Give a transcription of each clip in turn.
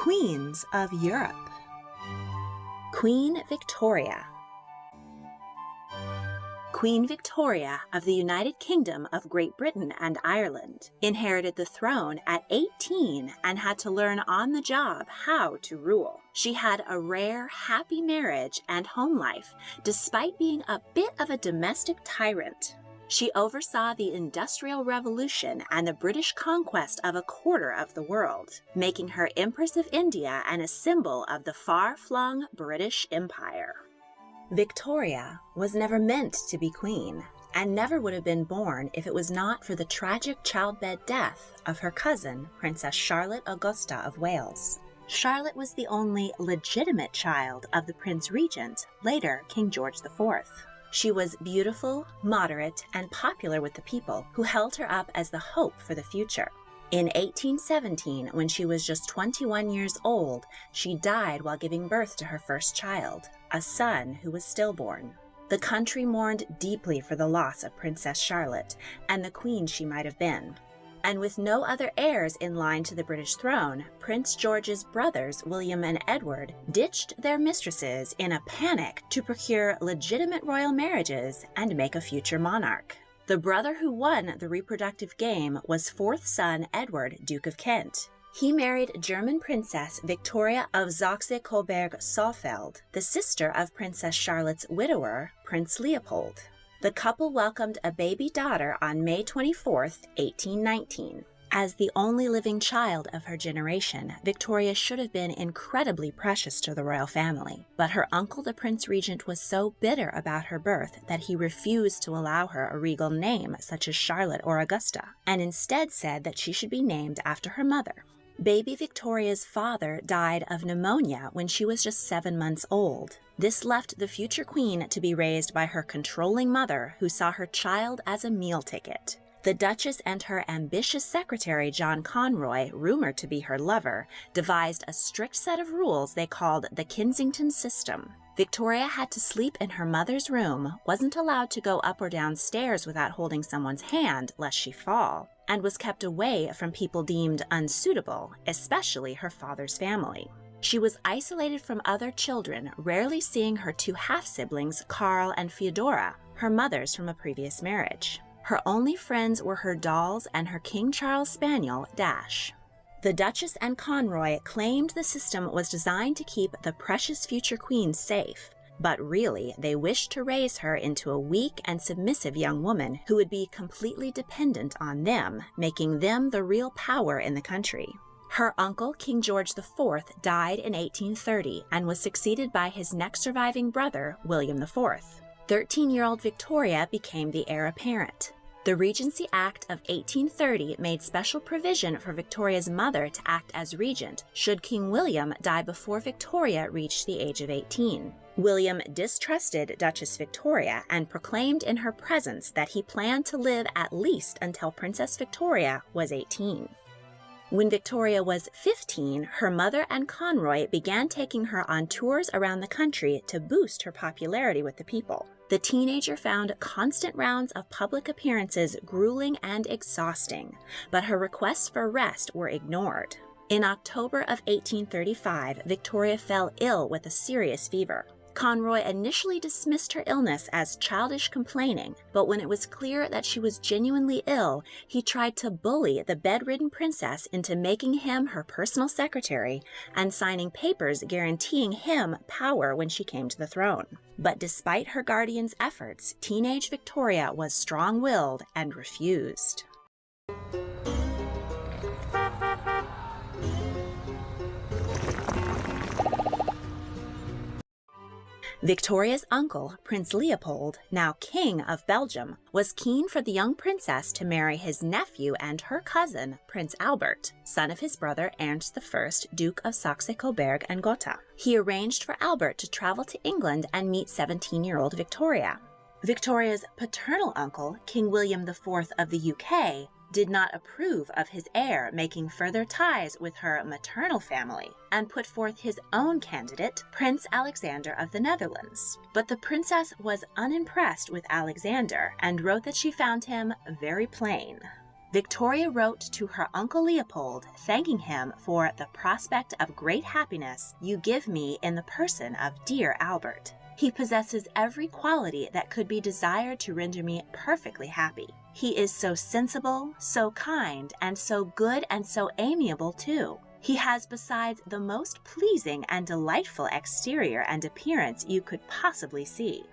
Queens of Europe. Queen Victoria. Queen Victoria of the United Kingdom of Great Britain and Ireland inherited the throne at 18 and had to learn on the job how to rule. She had a rare, happy marriage and home life, despite being a bit of a domestic tyrant. She oversaw the Industrial Revolution and the British conquest of a quarter of the world, making her Empress of India and a symbol of the far-flung British Empire. Victoria was never meant to be queen, and never would have been born if it was not for the tragic childbed death of her cousin, Princess Charlotte Augusta of Wales. Charlotte was the only legitimate child of the Prince Regent, later King George IV. She was beautiful, moderate, and popular with the people, who held her up as the hope for the future. In 1817, when she was just 21 years old, she died while giving birth to her first child, a son who was stillborn. The country mourned deeply for the loss of Princess Charlotte and the queen she might have been. And with no other heirs in line to the British throne, Prince George's brothers, William and Edward, ditched their mistresses in a panic to procure legitimate royal marriages and make a future monarch. The brother who won the reproductive game was fourth son Edward, Duke of Kent. He married German Princess Victoria of Saxe-Coburg-Saalfeld, the sister of Princess Charlotte's widower, Prince Leopold. The couple welcomed a baby daughter on May 24, 1819. As the only living child of her generation, Victoria should have been incredibly precious to the royal family. But her uncle, the Prince Regent, was so bitter about her birth that he refused to allow her a regal name such as Charlotte or Augusta, and instead said that she should be named after her mother. Baby Victoria's father died of pneumonia when she was just 7 months old. This left the future queen to be raised by her controlling mother, who saw her child as a meal ticket. The Duchess and her ambitious secretary, John Conroy, rumored to be her lover, devised a strict set of rules they called the Kensington System. Victoria had to sleep in her mother's room, wasn't allowed to go up or down stairs without holding someone's hand lest she fall, and was kept away from people deemed unsuitable, especially her father's family. She was isolated from other children, rarely seeing her two half-siblings, Carl and Feodora, her mothers from a previous marriage. Her only friends were her dolls and her King Charles spaniel, Dash. The Duchess and Conroy claimed the system was designed to keep the precious future queen safe, but really they wished to raise her into a weak and submissive young woman who would be completely dependent on them, making them the real power in the country. Her uncle, King George IV, died in 1830 and was succeeded by his next surviving brother, William IV. 13-year-old Victoria became the heir apparent. The Regency Act of 1830 made special provision for Victoria's mother to act as regent should King William die before Victoria reached the age of 18. William distrusted Duchess Victoria and proclaimed in her presence that he planned to live at least until Princess Victoria was 18. When Victoria was 15, her mother and Conroy began taking her on tours around the country to boost her popularity with the people. The teenager found constant rounds of public appearances grueling and exhausting, but her requests for rest were ignored. In October of 1835, Victoria fell ill with a serious fever. Conroy initially dismissed her illness as childish complaining, but when it was clear that she was genuinely ill, he tried to bully the bedridden princess into making him her personal secretary and signing papers guaranteeing him power when she came to the throne. But despite her guardian's efforts, teenage Victoria was strong-willed and refused. Victoria's uncle, Prince Leopold, now King of Belgium, was keen for the young princess to marry his nephew and her cousin, Prince Albert, son of his brother Ernst I, Duke of Saxe-Coburg and Gotha. He arranged for Albert to travel to England and meet 17-year-old Victoria. Victoria's paternal uncle, King William IV of the UK, did not approve of his heir making further ties with her maternal family and put forth his own candidate, Prince Alexander of the Netherlands. But the princess was unimpressed with Alexander and wrote that she found him very plain. Victoria wrote to her Uncle Leopold, thanking him for the prospect of great happiness you give me in the person of dear Albert. He possesses every quality that could be desired to render me perfectly happy. He is so sensible, so kind, and so good and so amiable too. He has besides the most pleasing and delightful exterior and appearance you could possibly see.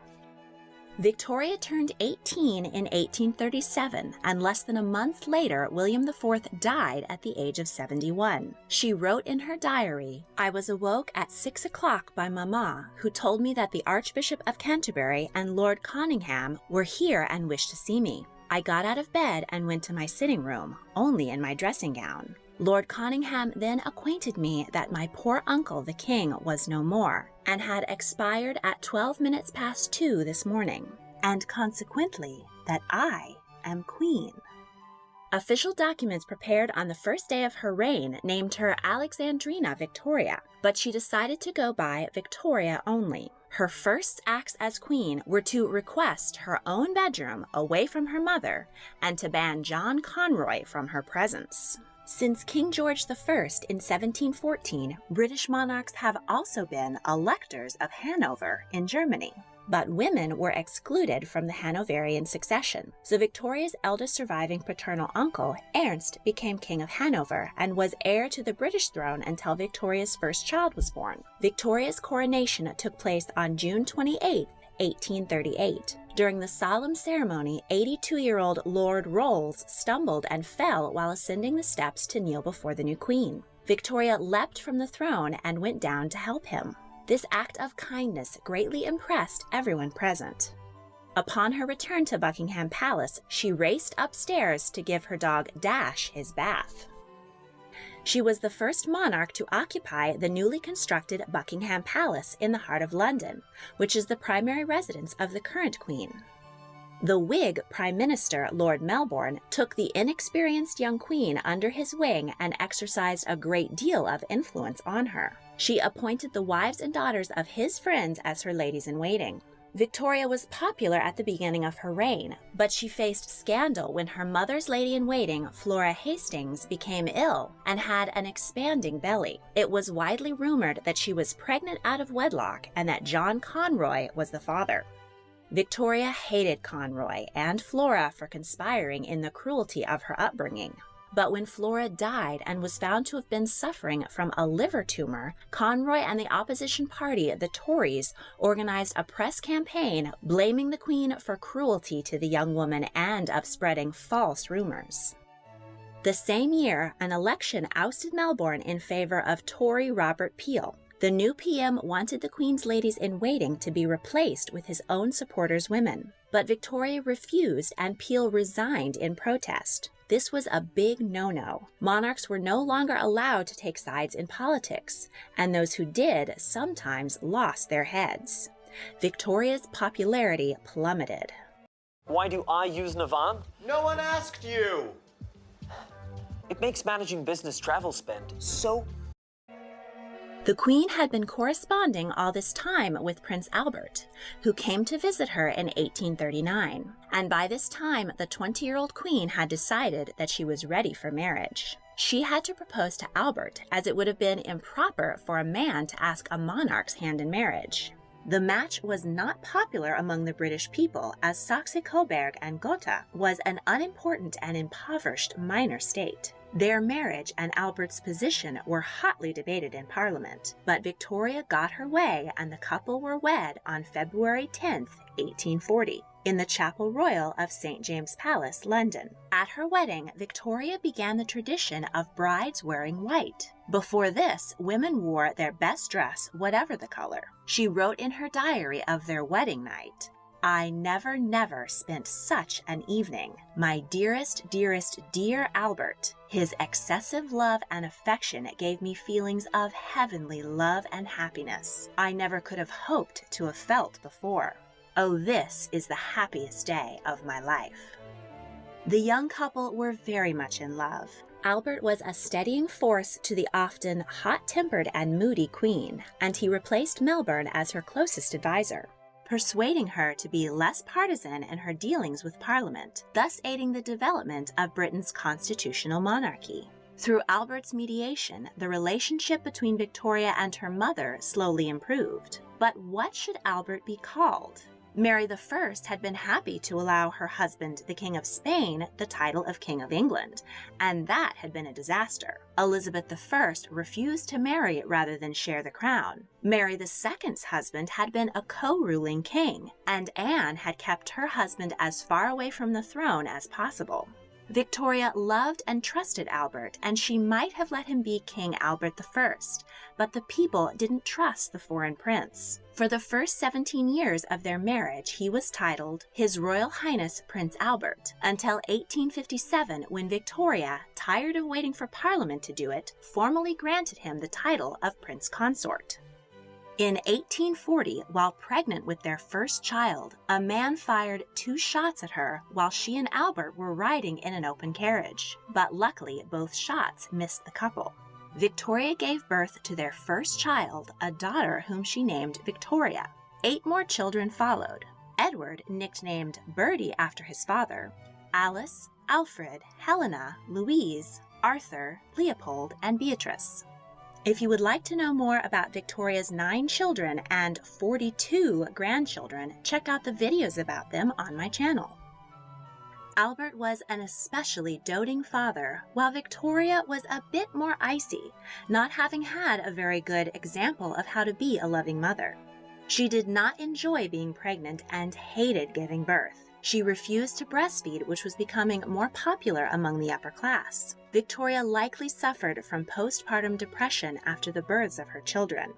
Victoria turned 18 in 1837, and less than a month later, William IV died at the age of 71. She wrote in her diary, "I was awoke at 6 o'clock by Mamma, who told me that the Archbishop of Canterbury and Lord Conyngham were here and wished to see me. I got out of bed and went to my sitting room, only in my dressing gown. Lord Conyngham then acquainted me that my poor uncle the king was no more, and had expired at 12 minutes past 2 this morning, and consequently that I am queen." Official documents prepared on the first day of her reign named her Alexandrina Victoria, but she decided to go by Victoria only. Her first acts as queen were to request her own bedroom away from her mother and to ban John Conroy from her presence. Since King George I in 1714, British monarchs have also been electors of Hanover in Germany. But women were excluded from the Hanoverian succession, so Victoria's eldest surviving paternal uncle, Ernst, became King of Hanover and was heir to the British throne until Victoria's first child was born. Victoria's coronation took place on June 28, 1838. During the solemn ceremony, 82-year-old Lord Rolls stumbled and fell while ascending the steps to kneel before the new queen. Victoria leapt from the throne and went down to help him. This act of kindness greatly impressed everyone present. Upon her return to Buckingham Palace, she raced upstairs to give her dog Dash his bath. She was the first monarch to occupy the newly constructed Buckingham Palace in the heart of London, which is the primary residence of the current queen. The Whig Prime Minister, Lord Melbourne, took the inexperienced young queen under his wing and exercised a great deal of influence on her. She appointed the wives and daughters of his friends as her ladies-in-waiting. Victoria was popular at the beginning of her reign, but she faced scandal when her mother's lady-in-waiting, Flora Hastings, became ill and had an expanding belly. It was widely rumored that she was pregnant out of wedlock and that John Conroy was the father. Victoria hated Conroy and Flora for conspiring in the cruelty of her upbringing. But when Flora died and was found to have been suffering from a liver tumor, Conroy and the opposition party, the Tories, organized a press campaign blaming the Queen for cruelty to the young woman and of spreading false rumors. The same year, an election ousted Melbourne in favor of Tory Robert Peel. The new PM wanted the Queen's ladies-in-waiting to be replaced with his own supporters' women. But Victoria refused and Peel resigned in protest. This was a big no-no. Monarchs were no longer allowed to take sides in politics, and those who did sometimes lost their heads. Victoria's popularity plummeted. Why do I use Navan? No one asked you! It makes managing business travel spend so... The Queen had been corresponding all this time with Prince Albert, who came to visit her in 1839, and by this time the 20-year-old Queen had decided that she was ready for marriage. She had to propose to Albert, as it would have been improper for a man to ask a monarch's hand in marriage. The match was not popular among the British people, as Saxe-Coburg and Gotha was an unimportant and impoverished minor state. Their marriage and Albert's position were hotly debated in Parliament, but Victoria got her way and the couple were wed on February 10, 1840, in the Chapel Royal of St. James's Palace, London. At her wedding, Victoria began the tradition of brides wearing white. Before this, women wore their best dress, whatever the color. She wrote in her diary of their wedding night, "I never spent such an evening. My dearest, dear Albert. His excessive love and affection gave me feelings of heavenly love and happiness I never could have hoped to have felt before. Oh, this is the happiest day of my life." The young couple were very much in love. Albert was a steadying force to the often hot-tempered and moody Queen, and he replaced Melbourne as her closest advisor. persuading her to be less partisan in her dealings with Parliament, thus aiding the development of Britain's constitutional monarchy. Through Albert's mediation, the relationship between Victoria and her mother slowly improved. But what should Albert be called? Mary I had been happy to allow her husband, the King of Spain, the title of King of England, and that had been a disaster. Elizabeth I refused to marry rather than share the crown. Mary II's husband had been a co-ruling king, and Anne had kept her husband as far away from the throne as possible. Victoria loved and trusted Albert, and she might have let him be King Albert I, but the people didn't trust the foreign prince. For the first 17 years of their marriage, he was titled His Royal Highness Prince Albert, until 1857, when Victoria, tired of waiting for Parliament to do it, formally granted him the title of Prince Consort. In 1840, while pregnant with their first child, a man fired 2 shots at her while she and Albert were riding in an open carriage. But luckily, both shots missed the couple. Victoria gave birth to their first child, a daughter whom she named Victoria. 8 more children followed. Edward, nicknamed Bertie after his father, Alice, Alfred, Helena, Louise, Arthur, Leopold, and Beatrice. If you would like to know more about Victoria's 9 children and 42 grandchildren, check out the videos about them on my channel. Albert was an especially doting father, while Victoria was a bit more icy, not having had a very good example of how to be a loving mother. She did not enjoy being pregnant and hated giving birth. She refused to breastfeed, which was becoming more popular among the upper class. Victoria likely suffered from postpartum depression after the births of her children.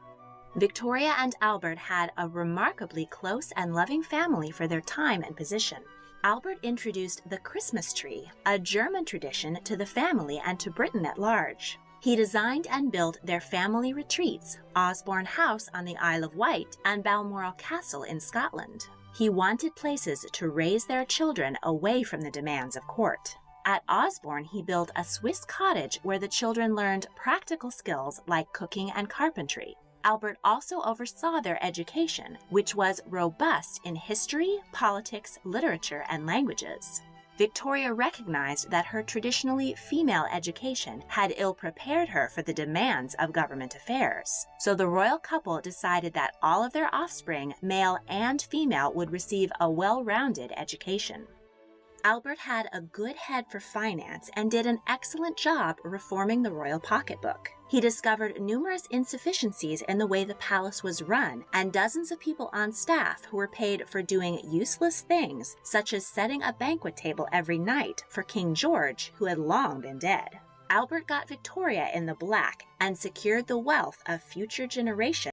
Victoria and Albert had a remarkably close and loving family for their time and position. Albert introduced the Christmas tree, a German tradition, to the family and to Britain at large. He designed and built their family retreats, Osborne House on the Isle of Wight and Balmoral Castle in Scotland. He wanted places to raise their children away from the demands of court. At Osborne, he built a Swiss cottage where the children learned practical skills like cooking and carpentry. Albert also oversaw their education, which was robust in history, politics, literature, and languages. Victoria recognized that her traditionally female education had ill-prepared her for the demands of government affairs. So the royal couple decided that all of their offspring, male and female, would receive a well-rounded education. Albert had a good head for finance and did an excellent job reforming the royal pocketbook. He discovered numerous insufficiencies in the way the palace was run, and dozens of people on staff who were paid for doing useless things, such as setting a banquet table every night for King George, who had long been dead. Albert got Victoria in the black and secured the wealth of future generations